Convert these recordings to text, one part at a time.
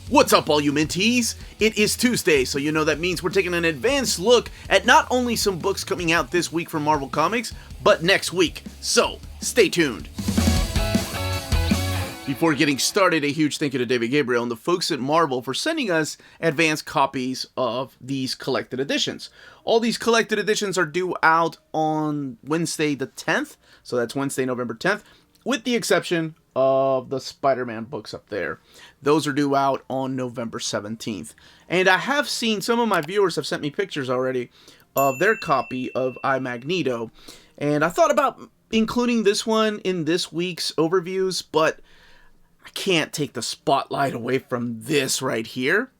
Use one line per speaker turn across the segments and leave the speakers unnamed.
What's up, all you Minties? It is Tuesday, so you know that means we're taking an advanced look at not only some books coming out this week from Marvel Comics, but next week. So, stay tuned. Before getting started, a huge thank you to David Gabriel and the folks at Marvel for sending us advanced copies of these collected editions. All these collected editions are due out on Wednesday the 10th, so that's Wednesday, November 10th, with the exception of the Spider-Man books up there. Those are due out on November 17th. And I have seen, some of my viewers have sent me pictures already of their copy of I, Magneto. And I thought about including this one in this week's overviews, but I can't take the spotlight away from this right here.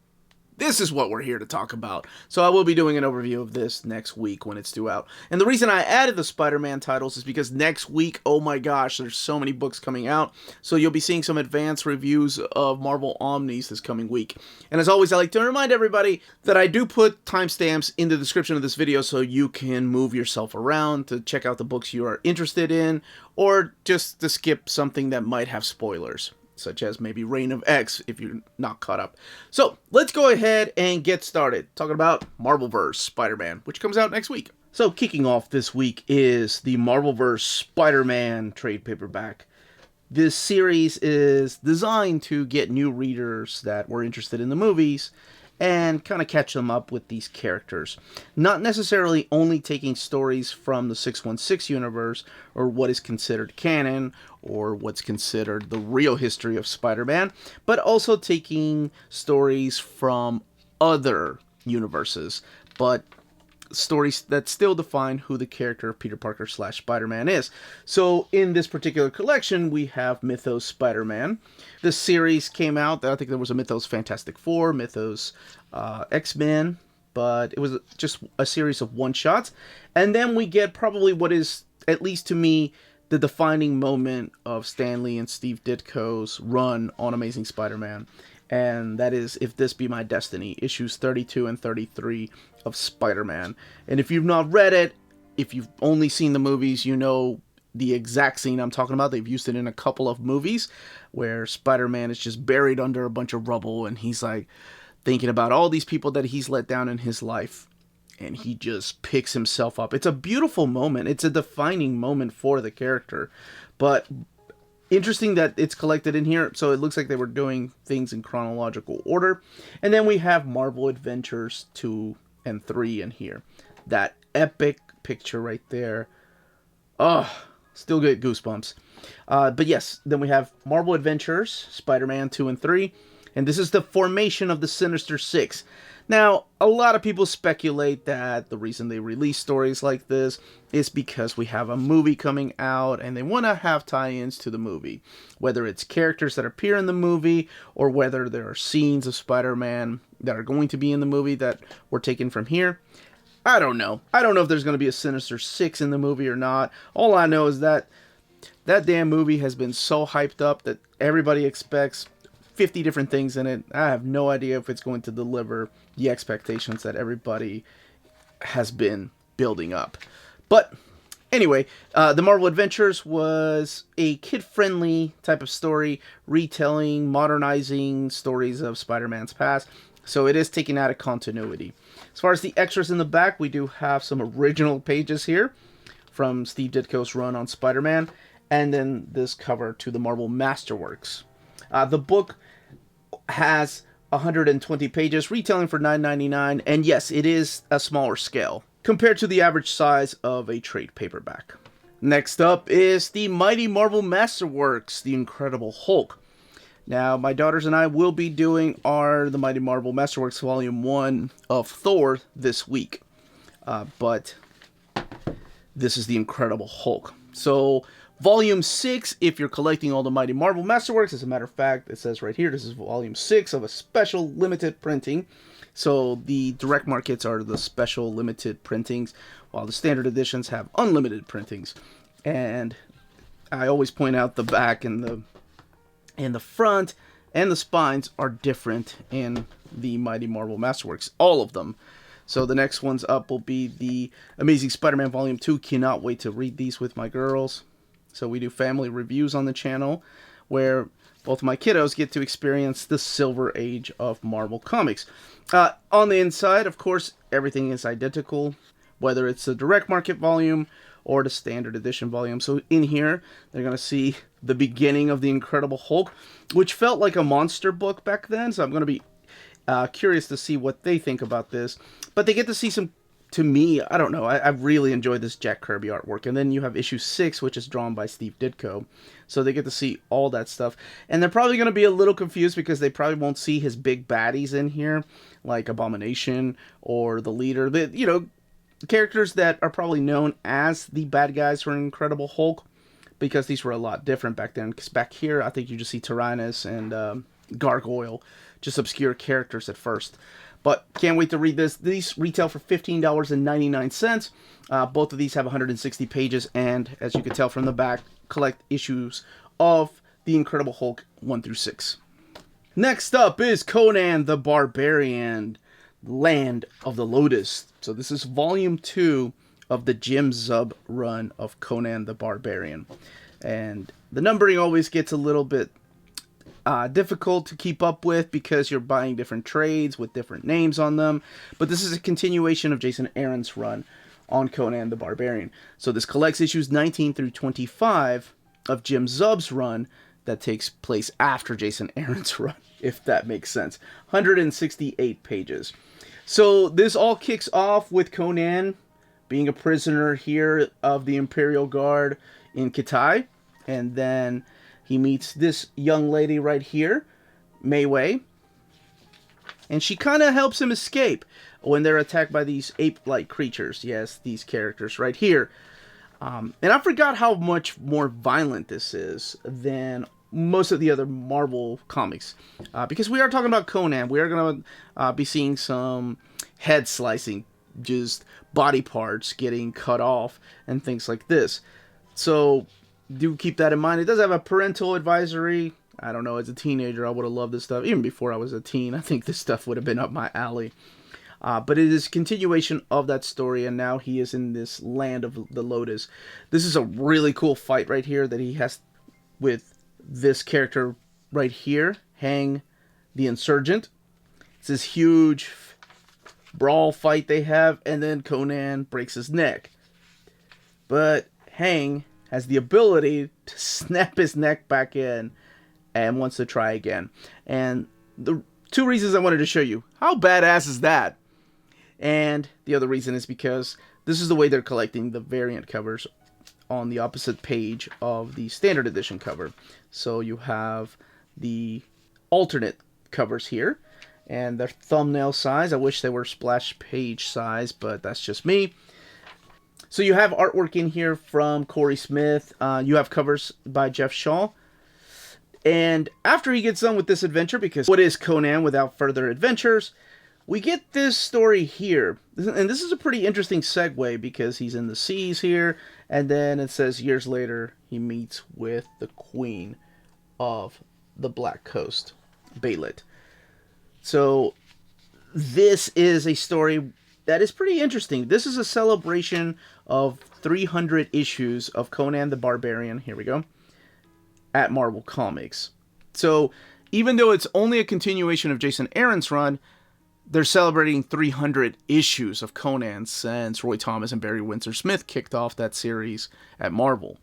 This is what we're here to talk about. So I will be doing an overview of this next week when it's due out. And the reason I added the Spider-Man titles is because next week, oh my gosh, there's so many books coming out. So you'll be seeing some advanced reviews of Marvel Omnis this coming week. And as always, I like to remind everybody that I do put timestamps in the description of this video so you can move yourself around to check out the books you are interested in, or just to skip something that might have spoilers, such as maybe Reign of X if you're not caught up. So let's go ahead and get started talking about Marvelverse Spider-Man, which comes out next week. So kicking off this week is the Marvelverse Spider-Man trade paperback. This series is designed to get new readers that were interested in the movies and kind of catch them up with these characters. Not necessarily only taking stories from the 616 universe, or what is considered canon, or what's considered the real history of Spider-Man, but also taking stories from other universes, but stories that still define who the character of Peter Parker / Spider-Man is. So in this particular collection, we have Mythos Spider-Man. This series came out, I think there was a Mythos Fantastic Four, Mythos X-Men, but it was just a series of one-shots. And then we get probably what is, at least to me, the defining moment of Stan Lee and Steve Ditko's run on Amazing Spider-Man. And that is If This Be My Destiny, issues 32 and 33 of Spider-Man. And if you've not read it, if you've only seen the movies, you know the exact scene I'm talking about. They've used it in a couple of movies where Spider-Man is just buried under a bunch of rubble and he's like thinking about all these people that he's let down in his life. And he just picks himself up. It's a beautiful moment. It's a defining moment for the character. But interesting that it's collected in here, so it looks like they were doing things in chronological order. And then we have Marvel Adventures 2 and 3 in here. That epic picture right there. Oh, still get goosebumps. But yes, then we have Marvel Adventures, Spider-Man 2 and 3. And this is the formation of the Sinister Six. Now, a lot of people speculate that the reason they release stories like this is because we have a movie coming out and they want to have tie-ins to the movie. Whether it's characters that appear in the movie or whether there are scenes of Spider-Man that are going to be in the movie that were taken from here. I don't know. I don't know if there's going to be a Sinister Six in the movie or not. All I know is that that damn movie has been so hyped up that everybody expects 50 different things in it. I have no idea if it's going to deliver the expectations that everybody has been building up. But anyway, the Marvel Adventures was a kid-friendly type of story, retelling, modernizing stories of Spider-Man's past. So it is taken out of continuity. As far as the extras in the back, we do have some original pages here from Steve Ditko's run on Spider-Man, and then this cover to the Marvel Masterworks. The book has 120 pages, retailing for $9.99, and yes, it is a smaller scale compared to the average size of a trade paperback. Next up is the Mighty Marvel Masterworks, The Incredible Hulk. Now, my daughters and I will be doing the Mighty Marvel Masterworks Volume 1 of Thor this week, but this is The Incredible Hulk. So, Volume 6, if you're collecting all the Mighty Marvel Masterworks, as a matter of fact, it says right here, this is Volume 6 of a special limited printing. So the direct markets are the special limited printings, while the standard editions have unlimited printings. And I always point out the back and the front and the spines are different in the Mighty Marvel Masterworks, all of them. So the next ones up will be the Amazing Spider-Man Volume 2. Cannot wait to read these with my girls. So we do family reviews on the channel where both of my kiddos get to experience the silver age of Marvel Comics. On the inside, of course, everything is identical, whether it's the direct market volume or the standard edition volume. So in here, they're going to see the beginning of the Incredible Hulk, which felt like a monster book back then. So I'm going to be curious to see what they think about this. But they get to see some, to me, I don't know, I really enjoyed this Jack Kirby artwork. And then you have issue 6, which is drawn by Steve Ditko. So they get to see all that stuff. And they're probably going to be a little confused because they probably won't see his big baddies in here, like Abomination or the Leader. You know, characters that are probably known as the bad guys for Incredible Hulk, because these were a lot different back then. Because back here, I think you just see Tyrannus and Gargoyle, just obscure characters at first. But can't wait to read this. These retail for $15.99. Both of these have 160 pages, and as you can tell from the back, collect issues of the Incredible Hulk 1 through 6. Next up is Conan the Barbarian, Land of the Lotus. So this is volume 2 of the Jim Zub run of Conan the Barbarian. And the numbering always gets a little bit difficult to keep up with because you're buying different trades with different names on them. But this is a continuation of Jason Aaron's run on Conan the Barbarian. So this collects issues 19 through 25 of Jim Zub's run that takes place after Jason Aaron's run, if that makes sense. 168 pages. So this all kicks off with Conan being a prisoner here of the Imperial Guard in Kitai. And then he meets this young lady right here, Mei Wei. And she kind of helps him escape when they're attacked by these ape-like creatures. Yes, these characters right here. And I forgot how much more violent this is than most of the other Marvel comics. Because we are talking about Conan. We are going to be seeing some head slicing, just body parts getting cut off and things like this. So do keep that in mind. It does have a parental advisory. I don't know, as a teenager, I would have loved this stuff. Even before I was a teen, I think this stuff would have been up my alley. But it is a continuation of that story, and now he is in this land of the Lotus. This is a really cool fight right here that he has with this character right here, Hang the Insurgent. It's this huge brawl fight they have, and then Conan breaks his neck. But Hang has the ability to snap his neck back in and wants to try again. And the two reasons I wanted to show you. How badass is that? And the other reason is because this is the way they're collecting the variant covers on the opposite page of the standard edition cover. So you have the alternate covers here, and they're thumbnail size. I wish they were splash page size, but that's just me. So you have artwork in here from Corey Smith. You have covers by Jeff Shaw. And after he gets done with this adventure, because what is Conan without further adventures, we get this story here. And this is a pretty interesting segue because he's in the seas here. And then it says years later, he meets with the queen of the Black Coast, Beilit. So this is a story that is pretty interesting. This is a celebration of 300 issues of Conan the Barbarian. Here we go. At Marvel Comics. So even though it's only a continuation of Jason Aaron's run, they're celebrating 300 issues of Conan since Roy Thomas and Barry Windsor Smith kicked off that series at Marvel.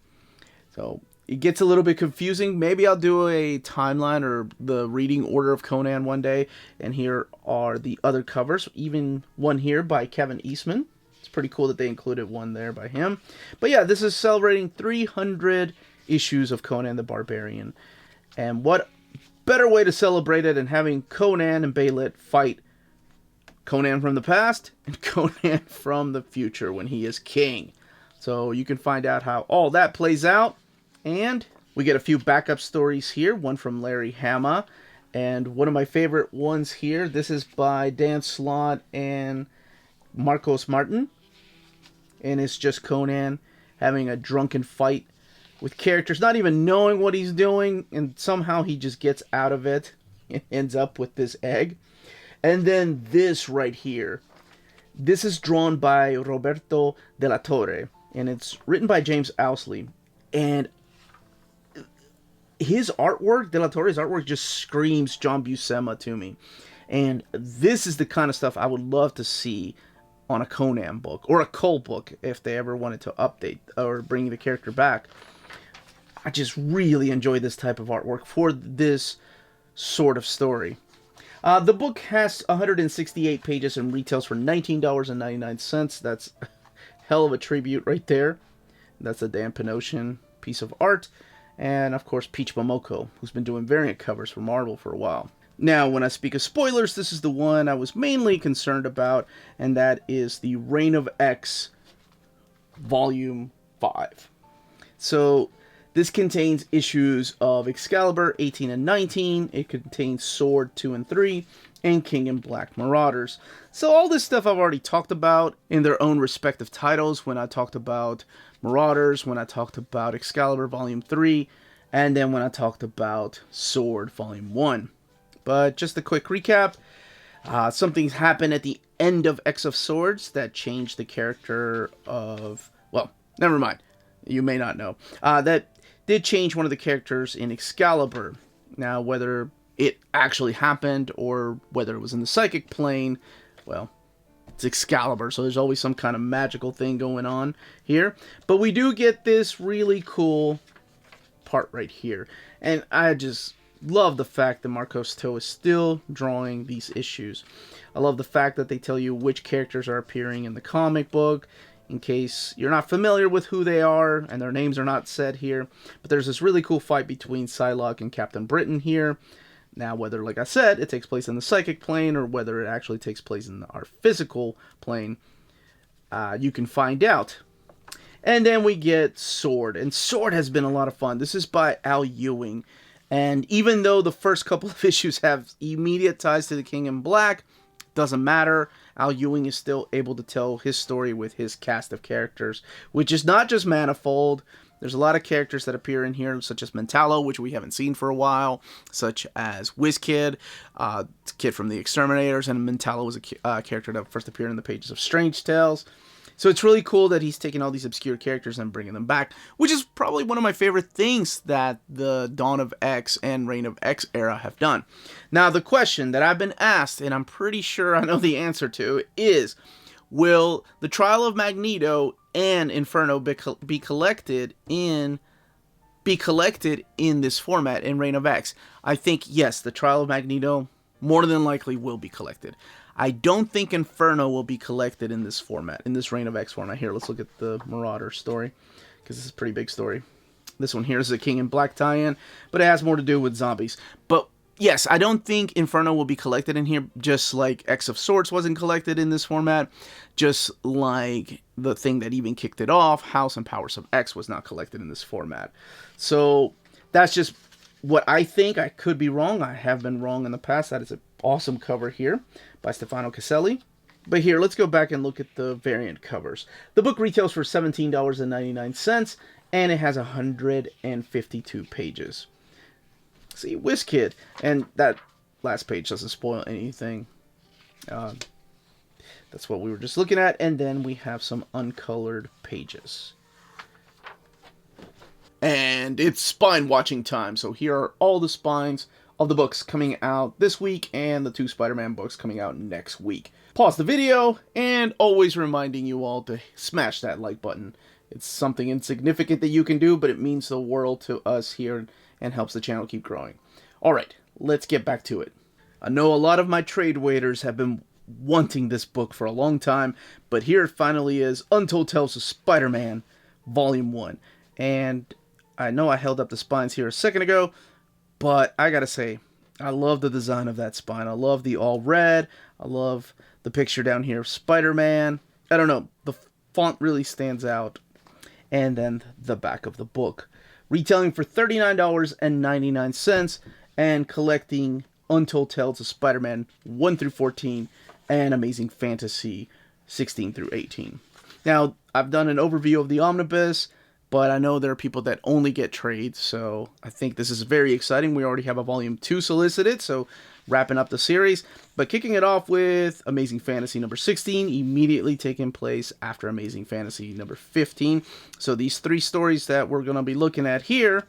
So it gets a little bit confusing. Maybe I'll do a timeline or the reading order of Conan one day. And here are the other covers. Even one here by Kevin Eastman. It's pretty cool that they included one there by him. But yeah, this is celebrating 300 issues of Conan the Barbarian. And what better way to celebrate it than having Conan and Beilit fight Conan from the past and Conan from the future when he is king. So you can find out how all that plays out. And we get a few backup stories here. One from Larry Hama. And one of my favorite ones here. This is by Dan Slott and Marcos Martin. And it's just Conan having a drunken fight with characters not even knowing what he's doing. And somehow he just gets out of it and ends up with this egg. And then this right here. This is drawn by Roberto de la Torre. And it's written by James Owsley. And his artwork, De La Torre's artwork, just screams John Buscema to me. And this is the kind of stuff I would love to see on a Conan book, or a Cole book, if they ever wanted to update or bring the character back. I just really enjoy this type of artwork for this sort of story. The book has 168 pages and retails for $19.99. That's a hell of a tribute right there. That's a Dan Panosian piece of art. And, of course, Peach Momoko, who's been doing variant covers for Marvel for a while. Now, when I speak of spoilers, this is the one I was mainly concerned about, and that is the Reign of X Volume 5. So, this contains issues of Excalibur 18 and 19, it contains Sword 2 and 3, and King in Black Marauders. So all this stuff I've already talked about in their own respective titles when I talked about Marauders, when I talked about Excalibur Volume 3, and then when I talked about Sword Volume 1. But just a quick recap, something's happened at the end of X of Swords that changed the character of, well, never mind, you may not know. That did change one of the characters in Excalibur. Now, whether it actually happened or whether it was in the psychic plane, well, it's Excalibur, so there's always some kind of magical thing going on here. But we do get this really cool part right here. And I just love the fact that Marcos To is still drawing these issues. I love the fact that they tell you which characters are appearing in the comic book, in case you're not familiar with who they are, and their names are not said here. But there's this really cool fight between Psylocke and Captain Britain here. Now, whether, like I said, it takes place in the psychic plane, or whether it actually takes place in our physical plane, you can find out. And then we get Sword, and Sword has been a lot of fun. This is by Al Ewing. And even though the first couple of issues have immediate ties to the King in Black, doesn't matter. Al Ewing is still able to tell his story with his cast of characters, which is not just manifold. There's a lot of characters that appear in here, such as Mentallo, which we haven't seen for a while, such as WizKid, Kid from the Exterminators, and Mentallo was a character that first appeared in the pages of Strange Tales. So it's really cool that he's taking all these obscure characters and bringing them back, which is probably one of my favorite things that the Dawn of X and Reign of X era have done. Now, the question that I've been asked, and I'm pretty sure I know the answer to, is, will the Trial of Magneto and Inferno be collected in this format in Reign of X? I think, yes, the Trial of Magneto more than likely will be collected. I don't think Inferno will be collected in this format, in this Reign of X format. Here, let's look at the Marauder story, because this is a pretty big story. This one here is a King in Black tie-in, but it has more to do with zombies. But yes, I don't think Inferno will be collected in here, just like X of Swords wasn't collected in this format, just like the thing that even kicked it off, House and Powers of X, was not collected in this format. So that's just what I think. I could be wrong. I have been wrong in the past. That is an awesome cover here by Stefano Caselli. But here, let's go back and look at the variant covers. The book retails for $17.99, and it has 152 pages. See, WizKid, and that last page doesn't spoil anything. That's what we were just looking at, and then we have some uncolored pages. And it's spine watching time, so here are all the spines of the books coming out this week, and the 2 Spider-Man books coming out next week. Pause the video, and always reminding you all to smash that like button. It's something insignificant that you can do, but it means the world to us here, and helps the channel keep growing. Alright, let's get back to it. I know a lot of my trade waiters have been wanting this book for a long time, but here it finally is, Untold Tales of Spider-Man, Volume 1. And I know I held up the spines here a second ago, but I gotta say, I love the design of that spine. I love the all red. I love the picture down here of Spider-Man. I don't know, the font really stands out. And then the back of the book. Retailing for $39.99 and collecting Untold Tales of Spider-Man 1 through 14 and Amazing Fantasy 16 through 18. Now, I've done an overview of the omnibus, but I know there are people that only get trades, so I think this is very exciting. We already have a Volume 2 solicited, so wrapping up the series. But kicking it off with Amazing Fantasy number 16, immediately taking place after Amazing Fantasy number 15. So these 3 stories that we're going to be looking at here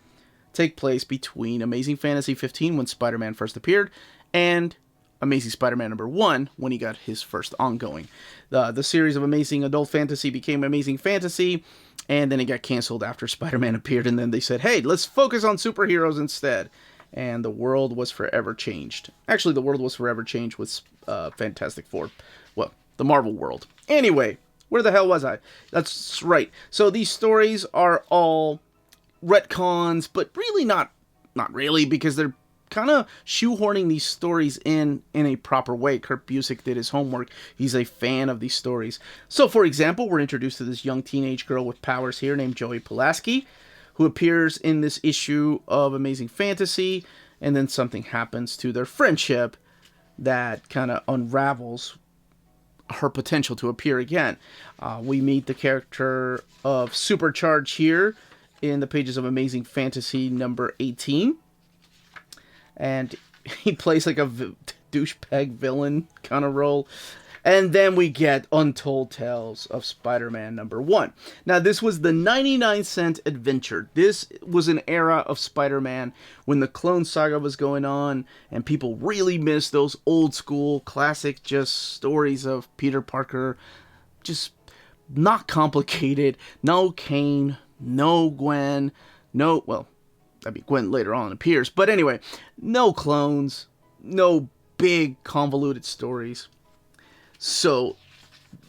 take place between Amazing Fantasy 15 when Spider-Man first appeared and Amazing Spider-Man number 1 when he got his first ongoing. The series of Amazing Adult Fantasy became Amazing Fantasy, and then it got canceled after Spider-Man appeared, and then they said, hey, let's focus on superheroes instead. And the world was forever changed. Actually, the world was forever changed with Fantastic Four. Well, the Marvel world. Anyway, where the hell was I? That's right. So these stories are all retcons, but really not really, because they're kind of shoehorning these stories in a proper way. Kurt Busiek did his homework. He's a fan of these stories. So, for example, we're introduced to this young teenage girl with powers here named Joey Pulaski, who appears in this issue of Amazing Fantasy, and then something happens to their friendship that kind of unravels her potential to appear again. We meet the character of Supercharge here in the pages of Amazing Fantasy number 18. And he plays like a douchebag villain kind of role. And then we get Untold Tales of Spider-Man number 1. Now, this was the 99-cent adventure. This was an era of Spider-Man when the Clone Saga was going on, and people really missed those old school classic just stories of Peter Parker. Just not complicated. No Kane, no Gwen, no, well, I mean, Gwen later on appears, but anyway, no clones, no big convoluted stories. So,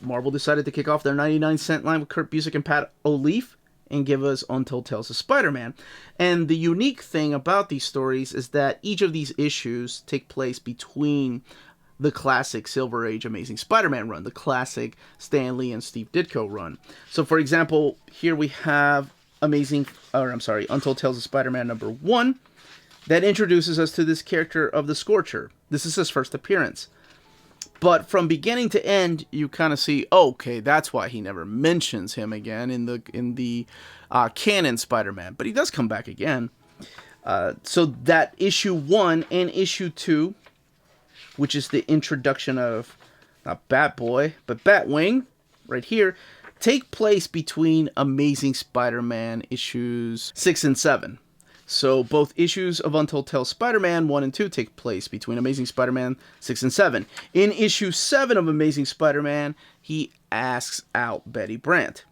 Marvel decided to kick off their 99-cent line with Kurt Busiek and Pat O'Leaf and give us Untold Tales of Spider-Man. And the unique thing about these stories is that each of these issues take place between the classic Silver Age Amazing Spider-Man run, the classic Stan Lee and Steve Ditko run. So, for example, here we have Untold Tales of Spider-Man number 1 that introduces us to this character of the Scorcher. This is his first appearance. But from beginning to end, you kind of see, okay, that's why he never mentions him again in the canon Spider-Man. But he does come back again. So that issue 1 and issue 2, which is the introduction of, not Batboy, but Batwing, right here, take place between Amazing Spider-Man issues 6 and 7. So both issues of Untold Tales Spider-Man 1 and 2 take place between Amazing Spider-Man 6 and 7. In issue 7 of Amazing Spider-Man, he asks out Betty Brant.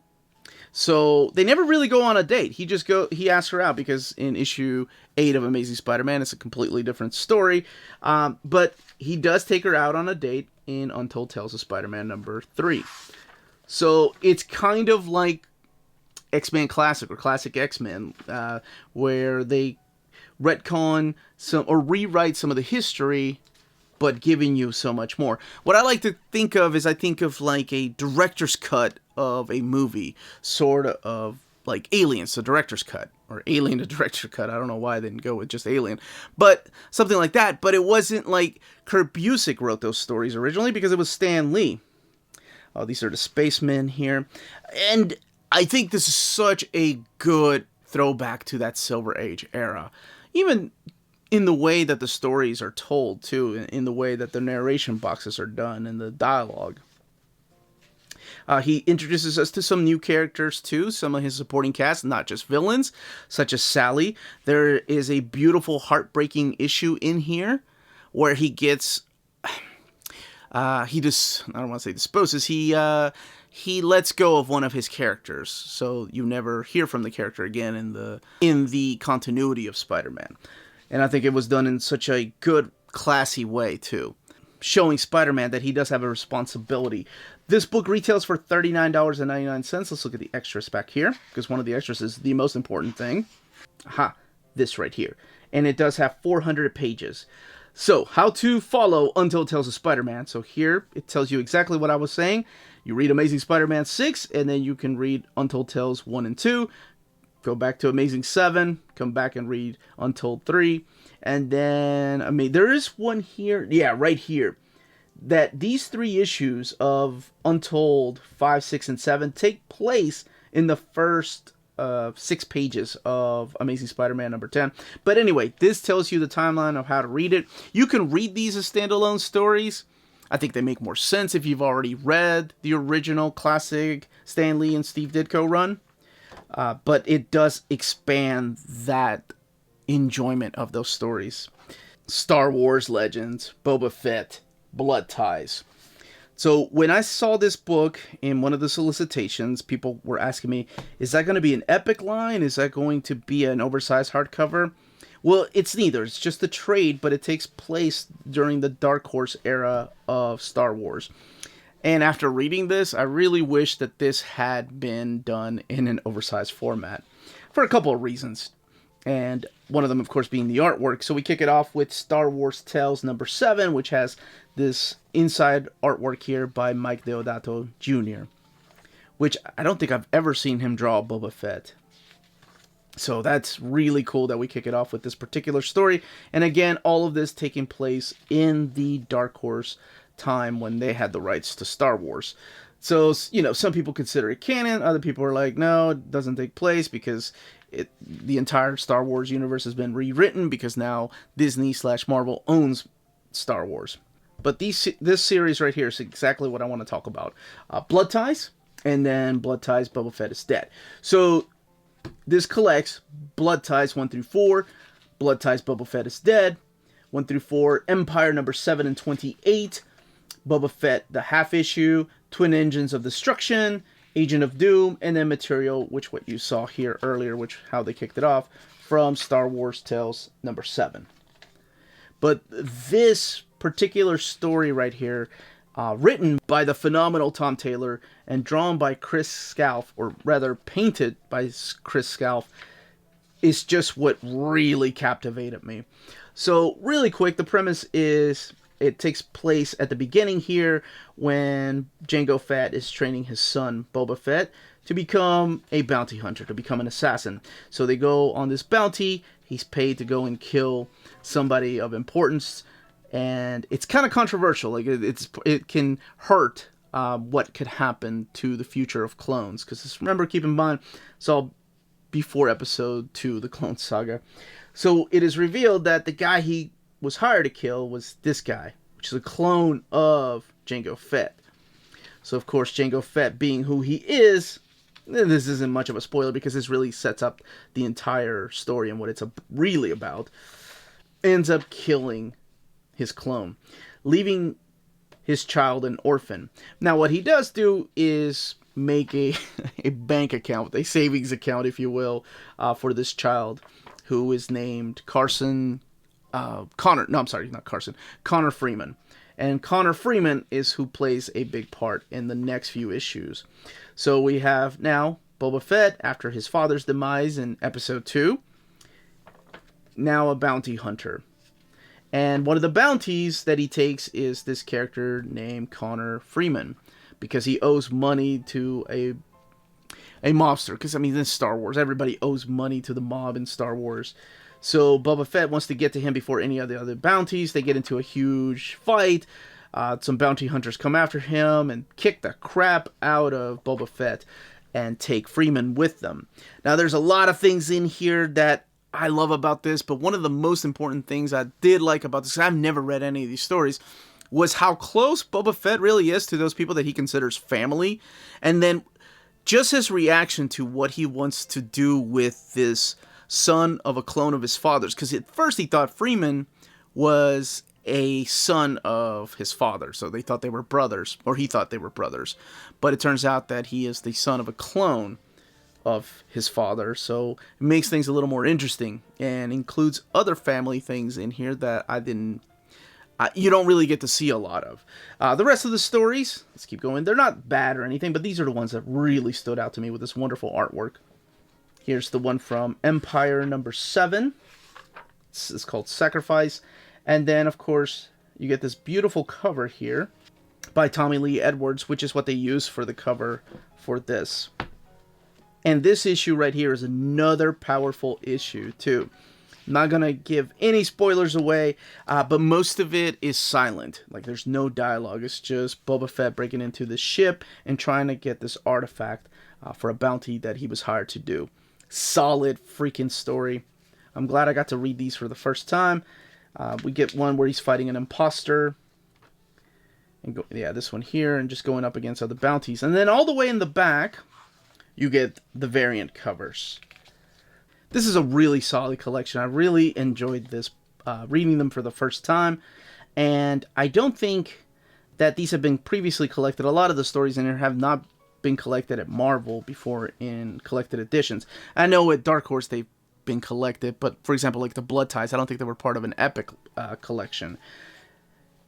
So they never really go on a date. He asks her out because in issue 8 of Amazing Spider-Man, it's a completely different story. But he does take her out on a date in Untold Tales of Spider-Man number 3. So it's kind of like X-Men Classic or Classic X-Men, where they retcon or rewrite some of the history, but giving you so much more. What I like to think of is like a director's cut of a movie, sort of like Aliens, the director's cut, or Alien, the director's cut. I don't know why they didn't go with just Alien, but something like that. But it wasn't like Kurt Busiek wrote those stories originally, because it was Stan Lee. Oh, these are the spacemen here. And I think this is such a good throwback to that Silver Age era. Even in the way that the stories are told, too. In the way that the narration boxes are done and the dialogue. He introduces us to some new characters, too. Some of his supporting cast, not just villains, such as Sally. There is a beautiful, heartbreaking issue in here where he gets... I don't want to say disposes, he lets go of one of his characters, so you never hear from the character again in the continuity of Spider-Man. And I think it was done in such a good, classy way, too, showing Spider-Man that he does have a responsibility. This book retails for $39.99. Let's look at the extras back here, because one of the extras is the most important thing. Aha, this right here. And it does have 400 pages. So, how to follow Untold Tales of Spider-Man. So here, it tells you exactly what I was saying. You read Amazing Spider-Man 6, and then you can read Untold Tales 1 and 2. Go back to Amazing 7, come back and read Untold 3. And then, there is one here, yeah, right here, that these 3 issues of Untold 5, 6, and 7 take place in the first 6 pages of Amazing Spider-Man number 10. But anyway, this tells you the timeline of how to read it. You can read these as standalone stories. I think they make more sense if you've already read the original classic Stan Lee and Steve Ditko run. But it does expand that enjoyment of those stories. Star Wars Legends, Boba Fett, Blood Ties. So when I saw this book in one of the solicitations, people were asking me, is that going to be an epic line? Is that going to be an oversized hardcover? Well, it's neither. It's just a trade, but it takes place during the Dark Horse era of Star Wars. And after reading this, I really wish that this had been done in an oversized format for a couple of reasons. And one of them, of course, being the artwork. So we kick it off with Star Wars Tales number 7, which has this inside artwork here by Mike Deodato Jr., which I don't think I've ever seen him draw Boba Fett. So that's really cool that we kick it off with this particular story. And again, all of this taking place in the Dark Horse time when they had the rights to Star Wars. So, you know, some people consider it canon. Other people are like, no, it doesn't take place because the entire Star Wars universe has been rewritten because now Disney/Marvel owns Star Wars. But this series right here is exactly what I want to talk about. Blood Ties, and then Blood Ties, Boba Fett is Dead. So this collects Blood Ties 1 through 4, Blood Ties, Boba Fett is Dead, 1 through 4, Empire number 7 and 28, Boba Fett, the half issue, Twin Engines of Destruction, Agent of Doom, and then material, which what you saw here earlier, which how they kicked it off, from Star Wars Tales number 7. But this particular story right here, written by the phenomenal Tom Taylor and drawn by Chris Scalf, or rather painted by Chris Scalf, is just what really captivated me. So really quick, the premise is it takes place at the beginning here when Jango Fett is training his son Boba Fett to become a bounty hunter, to become an assassin. So they go on this bounty. He's paid to go and kill somebody of importance, and it's kind of controversial. Like it can hurt what could happen to the future of clones. Because remember, keep in mind, it's all before Episode 2, the Clone Saga. So it is revealed that the guy he was hired to kill was this guy, which is a clone of Jango Fett. So of course, Jango Fett, being who he is, this isn't much of a spoiler because this really sets up the entire story and what it's really about, ends up killing his clone, leaving his child an orphan. Now what he does do is make a bank account, a savings account, if you will, for this child, who is named Connor Freeman. And Connor Freeman is who plays a big part in the next few issues. So we have now Boba Fett, after his father's demise in Episode 2, now a bounty hunter. And one of the bounties that he takes is this character named Connor Freeman, because he owes money to a mobster. Because, I mean, this is Star Wars. Everybody owes money to the mob in Star Wars. So Boba Fett wants to get to him before any of the other bounties. They get into a huge fight. Some bounty hunters come after him and kick the crap out of Boba Fett and take Freeman with them. Now, there's a lot of things in here that I love about this, but one of the most important things I did like about this, 'cause I've never read any of these stories, was how close Boba Fett really is to those people that he considers family. And then just his reaction to what he wants to do with this son of a clone of his father's. Because at first he thought Freeman was a son of his father. So they thought they were brothers, or he thought they were brothers. But it turns out that he is the son of a clone of his father. So it makes things a little more interesting and includes other family things in here that you don't really get to see a lot of. The rest of the stories, let's keep going. They're not bad or anything, but these are the ones that really stood out to me with this wonderful artwork. Here's the one from Empire number 7. This is called Sacrifice. And then, of course, you get this beautiful cover here by Tommy Lee Edwards, which is what they use for the cover for this. And this issue right here is another powerful issue, too. I'm not going to give any spoilers away, but most of it is silent. Like, there's no dialogue. It's just Boba Fett breaking into the ship and trying to get this artifact for a bounty that he was hired to do. Solid freaking story. I'm glad I got to read these for the first time. We get one where he's fighting an imposter. And this one here, and just going up against other bounties. And then all the way in the back, you get the variant covers. this is a really solid collection. I really enjoyed this, reading them for the first time. And I don't think that these have been previously collected. A lot of the stories in here have not been collected at Marvel before in collected editions. I know at Dark Horse they've been collected, but for example, like the Blood Ties, I don't think they were part of an Epic collection.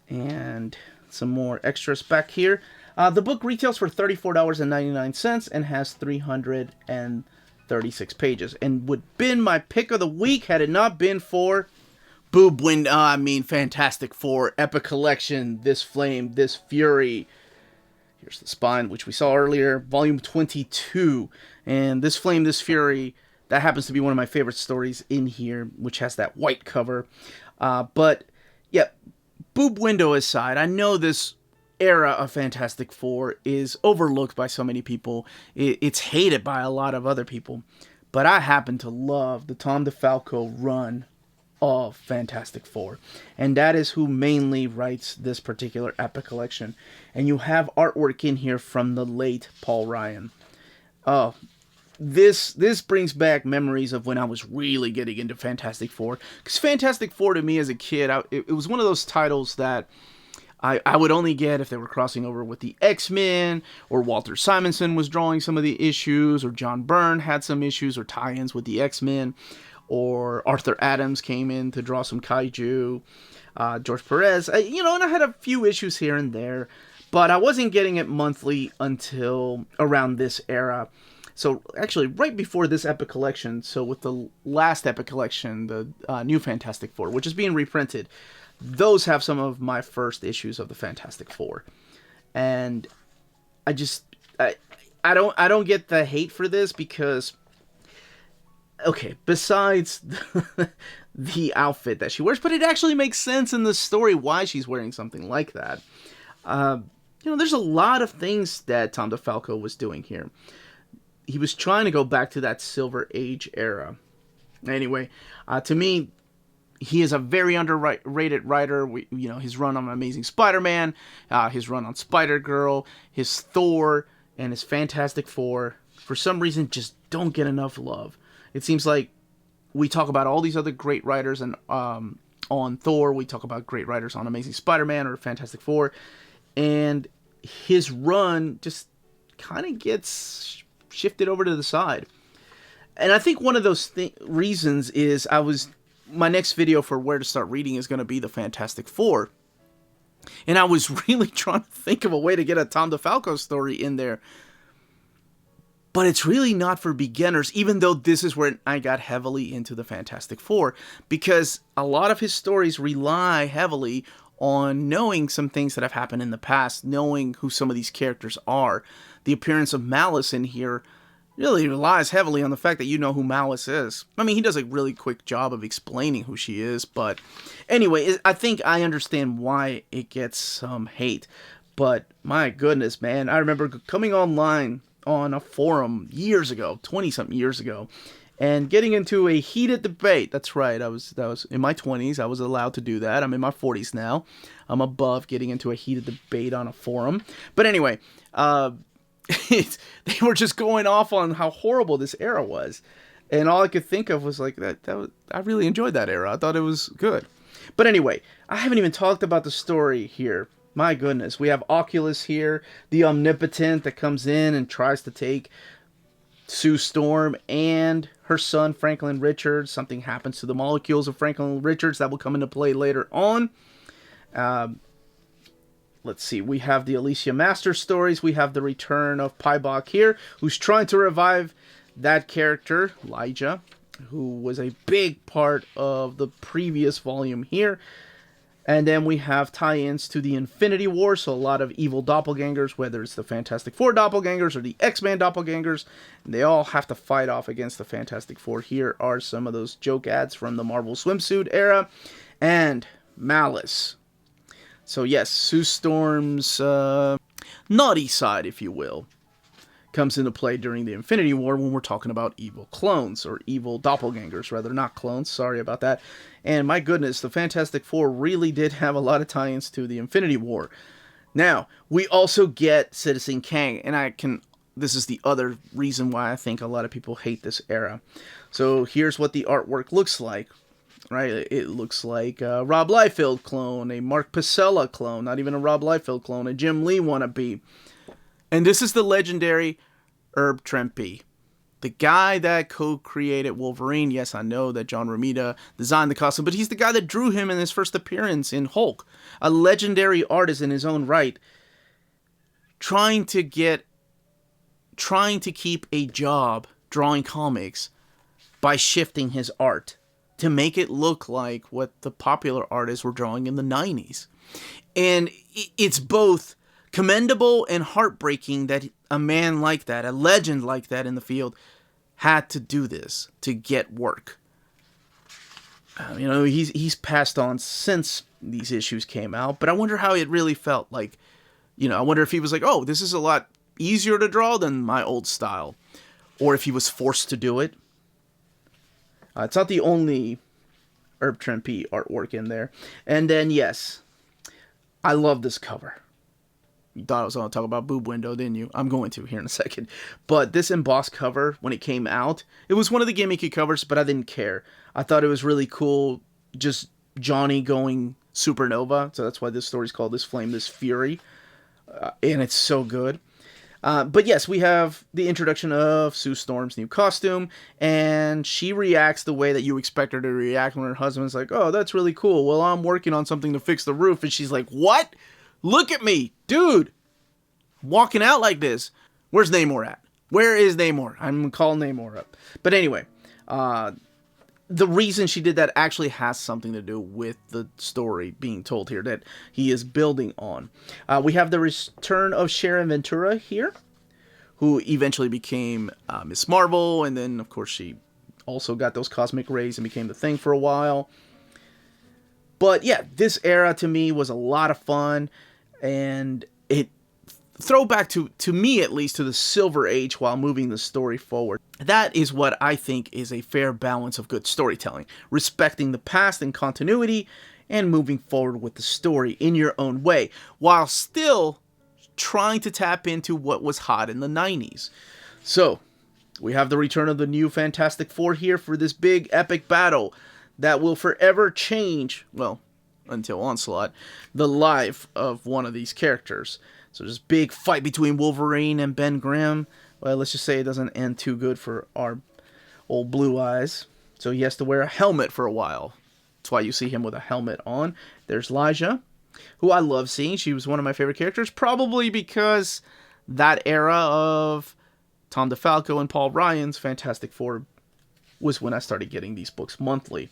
And some more extras back here. The book retails for $34.99 and has 336 pages, and would have been my pick of the week had it not been for Fantastic Four Epic Collection, This Flame, This Fury. Here's the spine, which we saw earlier, volume 22. And This Flame, This Fury, that happens to be one of my favorite stories in here, which has that white cover. But, yeah, boob window aside, I know this era of Fantastic Four is overlooked by so many people. It's hated by a lot of other people. But I happen to love the Tom DeFalco run of Fantastic Four, and that is who mainly writes this particular Epic collection. And you have artwork in here from the late Paul Ryan. Oh, this brings back memories of when I was really getting into Fantastic Four, because Fantastic Four to me as a kid, it was one of those titles that I would only get if they were crossing over with the X-Men, or Walter Simonson was drawing some of the issues, or John Byrne had some issues or tie-ins with the X-Men, or Arthur Adams came in to draw some kaiju, George Perez, and I had a few issues here and there, but I wasn't getting it monthly until around this era. So actually, right before this Epic collection, so with the last Epic collection, the New Fantastic Four, which is being reprinted, those have some of my first issues of the Fantastic Four, and I don't get the hate for this because, okay, besides the outfit that she wears, but it actually makes sense in the story why she's wearing something like that. There's a lot of things that Tom DeFalco was doing here. He was trying to go back to that Silver Age era. Anyway, to me, he is a very underrated writer. His run on Amazing Spider-Man, his run on Spider-Girl, his Thor, and his Fantastic Four, for some reason, just don't get enough love. It seems like we talk about all these other great writers and on Thor, we talk about great writers on Amazing Spider-Man or Fantastic Four, and his run just kind of gets shifted over to the side. And I think one of those reasons is my next video for where to start reading is going to be the Fantastic Four. And I was really trying to think of a way to get a Tom DeFalco story in there. But it's really not for beginners, even though this is where I got heavily into the Fantastic Four, because a lot of his stories rely heavily on knowing some things that have happened in the past, knowing who some of these characters are. The appearance of Malice in here really relies heavily on the fact that you know who Malice is. I mean, he does a really quick job of explaining who she is, but anyway, I think I understand why it gets some hate. But my goodness, man, I remember coming online on a forum years ago, 20-something years ago, and getting into a heated debate. That's right, that was in my 20s. I was allowed to do that. I'm in my 40s now. I'm above getting into a heated debate on a forum. But anyway, they were just going off on how horrible this era was. And all I could think of was like, I really enjoyed that era. I thought it was good. But anyway, I haven't even talked about the story here. My goodness, we have Oculus here, the Omnipotent that comes in and tries to take Sue Storm and her son, Franklin Richards. Something happens to the molecules of Franklin Richards that will come into play later on. Let's see, we have the Alicia Masters stories. We have the return of Pybok here, who's trying to revive that character, Elijah, who was a big part of the previous volume here. And then we have tie-ins to the Infinity War, so a lot of evil doppelgangers, whether it's the Fantastic Four doppelgangers or the X-Men doppelgangers, they all have to fight off against the Fantastic Four. Here are some of those joke ads from the Marvel swimsuit era, and Malice. So yes, Sue Storm's naughty side, if you will, comes into play during the Infinity War when we're talking about evil clones, or evil doppelgangers, rather, not clones, sorry about that. And my goodness, the Fantastic Four really did have a lot of tie-ins to the Infinity War. Now, we also get Citizen Kang, and I can this is the other reason why I think a lot of people hate this era. So here's what the artwork looks like. Right, it looks like a Rob Liefeld clone, a Mark Pacella clone, not even a Rob Liefeld clone, a Jim Lee wannabe. And this is the legendary Herb Trimpe, the guy that co-created Wolverine. Yes, I know that John Romita designed the costume, but he's the guy that drew him in his first appearance in Hulk. A legendary artist in his own right, trying to keep a job drawing comics by shifting his art to make it look like what the popular artists were drawing in the 90s. And it's both commendable and heartbreaking that a man like that, a legend like that in the field, had to do this to get work. He's passed on since these issues came out, but I wonder how it really felt. Like, I wonder if he was like, oh, this is a lot easier to draw than my old style. Or if he was forced to do it. It's not the only Herb Trimpe artwork in there. And then, yes, I love this cover. You thought I was going to talk about Boob Window, didn't you? I'm going to here in a second. But this embossed cover, when it came out, it was one of the gimmicky covers, but I didn't care. I thought it was really cool, just Johnny going supernova. So that's why this story's called This Flame, This Fury. And it's so good. But yes, we have the introduction of Sue Storm's new costume, and she reacts the way that you expect her to react when her husband's like, oh, that's really cool. Well, I'm working on something to fix the roof. And she's like, what? Look at me, dude. Walking out like this. Where's Namor at? Where is Namor? I'm going to call Namor up. But anyway, the reason she did that actually has something to do with the story being told here that he is building on. We have the return of Sharon Ventura here, who eventually became Miss Marvel, and then, of course, she also got those cosmic rays and became the Thing for a while. But yeah, this era to me was a lot of fun, and it throwback to me at least to the Silver Age while moving the story forward. That is what I think is a fair balance of good storytelling, respecting the past and continuity and moving forward with the story in your own way while still trying to tap into what was hot in the 90s. So we have the return of the new Fantastic Four here for this big epic battle that will forever change, well, until Onslaught, the life of one of these characters. So this big fight between Wolverine and Ben Grimm. Well, let's just say it doesn't end too good for our old Blue Eyes. So he has to wear a helmet for a while. That's why you see him with a helmet on. There's Lyja, who I love seeing. She was one of my favorite characters, probably because that era of Tom DeFalco and Paul Ryan's Fantastic Four was when I started getting these books monthly.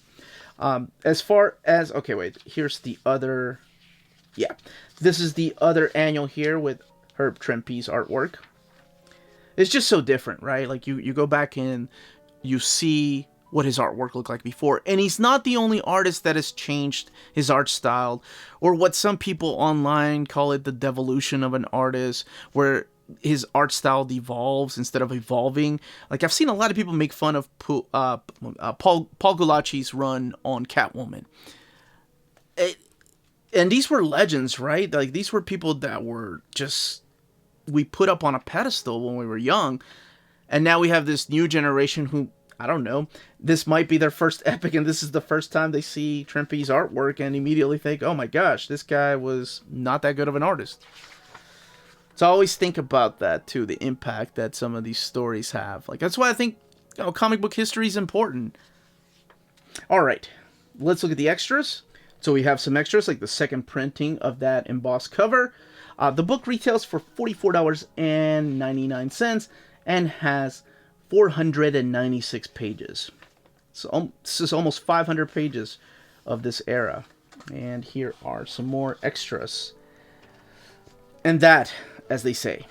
As far as, okay, wait, here's the other, yeah, this is the other annual here with Herb Trimpe's artwork. It's just so different, right? Like, you go back and you see what his artwork looked like before, and he's not the only artist that has changed his art style, or what some people online call it the devolution of an artist, where his art style devolves instead of evolving. Like, I've seen a lot of people make fun of Paul Gulacci's run on Catwoman. And these were legends, right? Like, these were people that were just, we put up on a pedestal when we were young. And now we have this new generation who, I don't know, this might be their first epic, and this is the first time they see Trimpe's artwork and immediately think, oh my gosh, this guy was not that good of an artist. So I always think about that too, the impact that some of these stories have. Like, that's why I think, comic book history is important. All right, let's look at the extras. So we have some extras, like the second printing of that embossed cover. The book retails for $44.99 and has 496 pages. So this is almost 500 pages of this era. And here are some more extras. And that, as they say,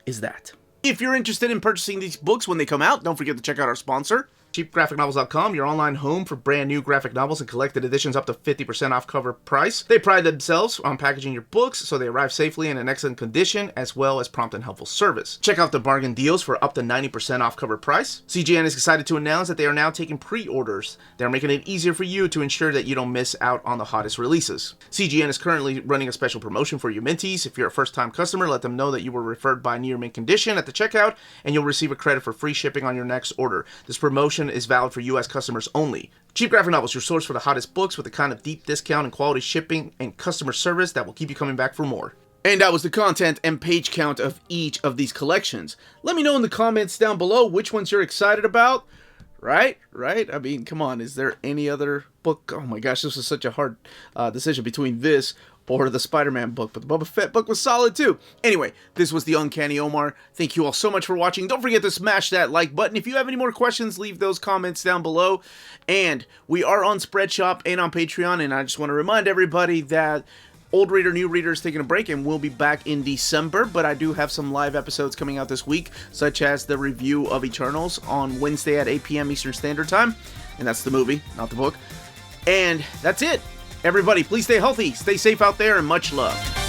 is that. If you're interested in purchasing these books when they come out, don't forget to check out our sponsor, CheapGraphicNovels.com, your online home for brand new graphic novels and collected editions up to 50% off cover price. They pride themselves on packaging your books so they arrive safely and in excellent condition, as well as prompt and helpful service. Check out the bargain deals for up to 90% off cover price. CGN is excited to announce that they are now taking pre-orders. They're making it easier for you to ensure that you don't miss out on the hottest releases. CGN is currently running a special promotion for you minties. If you're a first-time customer, let them know that you were referred by Near Mint Condition at the checkout, and you'll receive a credit for free shipping on your next order. This promotion is valid for U.S. customers only. Cheap Graphic Novels, your source for the hottest books with the kind of deep discount and quality shipping and customer service that will keep you coming back for more. And that was the content and page count of each of these collections. Let me know in the comments down below which ones you're excited about. Right? I mean, come on, is there any other book? Oh my gosh, this was such a hard decision between this or the Spider-Man book, but the Boba Fett book was solid too. Anyway, this was the Uncanny Omar. Thank you all so much for watching. Don't forget to smash that like button. If you have any more questions, leave those comments down below. And we are on Spreadshop and on Patreon, and I just want to remind everybody that Old Reader, New Reader is taking a break, and we'll be back in December, but I do have some live episodes coming out this week, such as the review of Eternals on Wednesday at 8 p.m. Eastern Standard Time, and that's the movie, not the book. And that's it. Everybody, please stay healthy, stay safe out there, and much love.